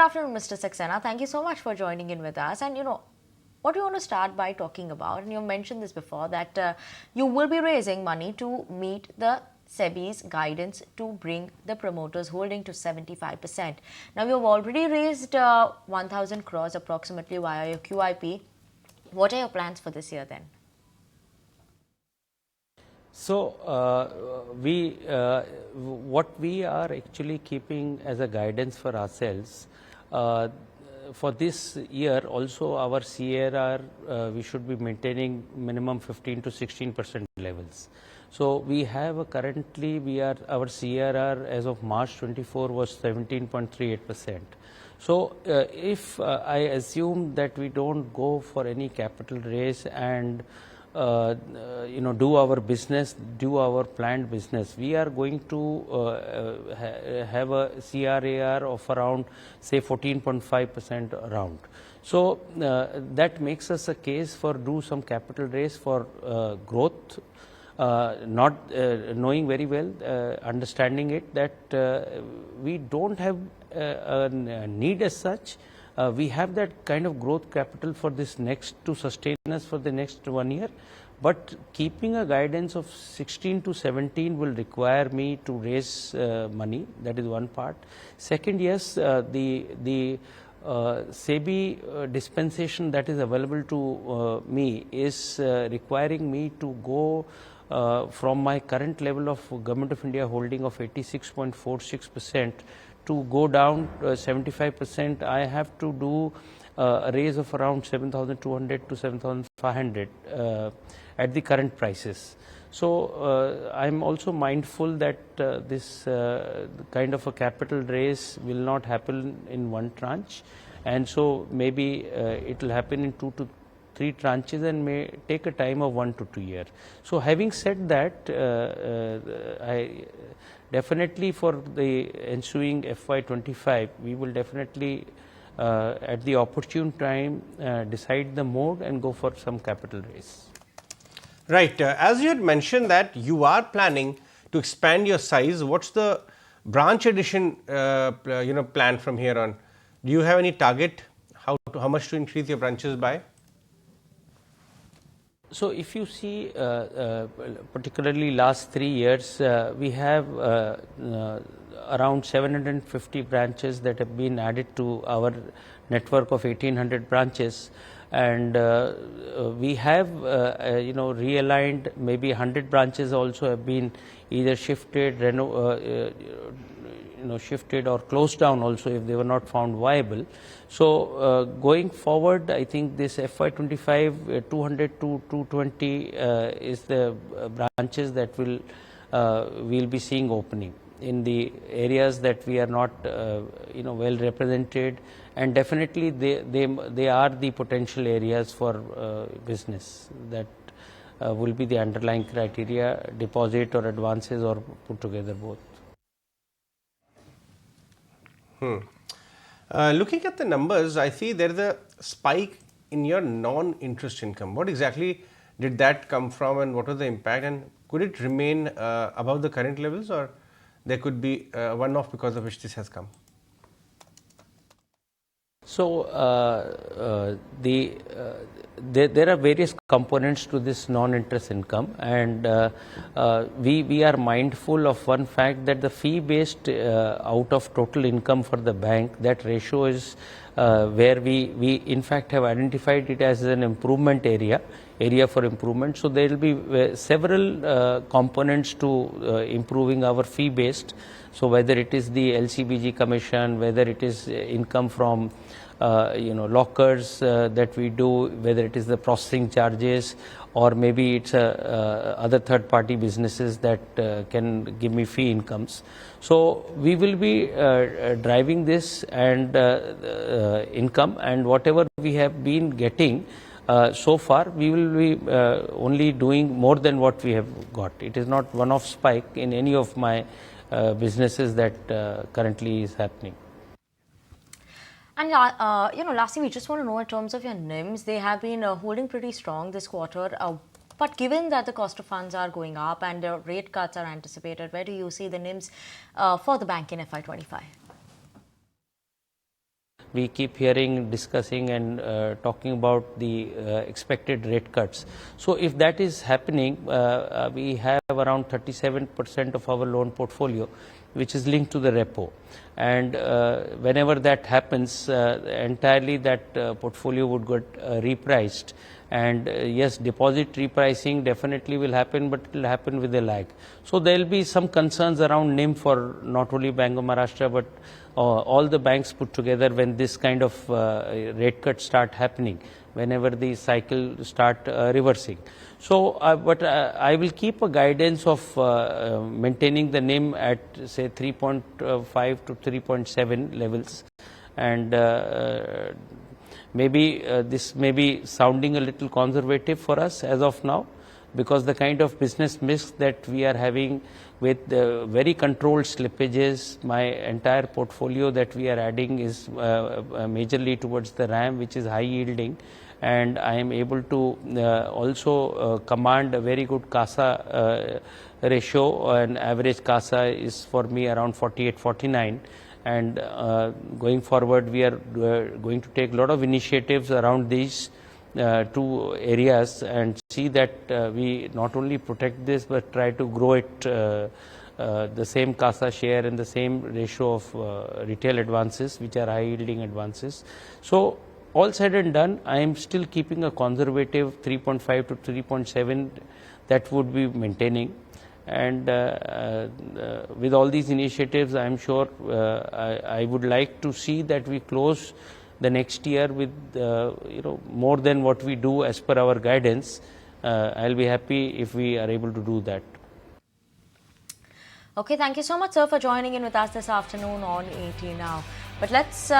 afternoon, Mr. Saxena. Thank you so much for joining in with us. And what we want to start by talking about, and you mentioned this before, that you will be raising money to meet the SEBI's guidance to bring the promoters holding to 75%. Now, you have already raised 1,000 crores approximately via your QIP. What are your plans for this year then? So, what we are actually keeping as a guidance for ourselves, for this year also our CRR, we should be maintaining minimum 15 to 16% levels. So, we have currently, our CRR as of March 24 was 17.38%. So, if I assume that we don't go for any capital raise and do our business, do our planned business, we are going to have a CRAR of around say 14.5% around. So that makes us a case for do some capital raise for growth, not knowing very well, understanding it that we don't have a need as such. We have that kind of growth capital for this next to sustain us for the next 1 year, but keeping a guidance of 16 to 17 will require me to raise money. That is one part. Second, yes, the SEBI dispensation that is available to me is requiring me to go from my current level of Government of India holding of 86.46%. to go down 75%, I have to do a raise of around 7,200 to 7,500 at the current prices. So I'm also mindful that this kind of a capital raise will not happen in one tranche, and so maybe it will happen in 2 to 3 tranches and may take a time of 1 to 2 years. So having said that, I definitely for the ensuing FY25, we will definitely at the opportune time decide the mode and go for some capital raise. Right. As you had mentioned that you are planning to expand your size, what's the branch addition plan from here on? Do you have any target how much to increase your branches by? So if you see particularly last 3 years, we have around 750 branches that have been added to our network of 1800 branches, and we have realigned maybe 100 branches also have been either shifted, shifted or closed down also if they were not found viable. So going forward, I think this FY25 200 to 220 is the branches that we'll be seeing opening in the areas that we are not well represented, and definitely they are the potential areas for business that will be the underlying criteria, deposit or advances or put together both. Looking at the numbers, I see there is a spike in your non-interest income. What exactly did that come from, and what was the impact, and could it remain above the current levels, or there could be one-off because of which this has come? So there are various components to this non-interest income, and we are mindful of one fact that the fee-based out of total income for the bank, that ratio is where we in fact have identified it as an improvement area for improvement. So there will be several components to improving our fee-based. So whether it is the LCBG commission, whether it is income from lockers that we do, whether it is the processing charges, or maybe it's other third-party businesses that can give me fee incomes. So we will be driving this and income, and whatever we have been getting so far, we will be only doing more than what we have got. It is not one-off spike in any of my businesses that currently is happening. And lastly, we just want to know in terms of your NIMs, they have been holding pretty strong this quarter. But given that the cost of funds are going up and the rate cuts are anticipated, where do you see the NIMs for the bank in FY25? we keep hearing, discussing and talking about the expected rate cuts. So if that is happening, we have around 37% of our loan portfolio which is linked to the repo, and whenever that happens, entirely that portfolio would get repriced. And yes, deposit repricing definitely will happen, but it will happen with a lag. So there will be some concerns around NIM for not only Bank of Maharashtra but all the banks put together when this kind of rate cuts start happening, whenever the cycle start reversing. So, but I will keep a guidance of maintaining the NIM at say 3.5 to 3.7 levels, and maybe this may be sounding a little conservative for us as of now, because the kind of business mix that we are having with very controlled slippages. My entire portfolio that we are adding is majorly towards the RAM, which is high yielding, and I am able to also command a very good CASA ratio, and average CASA is for me around 48-49. And going forward, we are going to take a lot of initiatives around these two areas and see that we not only protect this but try to grow it, the same CASA share and the same ratio of retail advances, which are high yielding advances. So all said and done, I am still keeping a conservative 3.5 to 3.7 that would be maintaining. And with all these initiatives, I am sure I would like to see that we close the next year with more than what we do as per our guidance. I'll be happy if we are able to do that. Okay, thank you so much, sir, for joining in with us this afternoon on 18 Now. But let's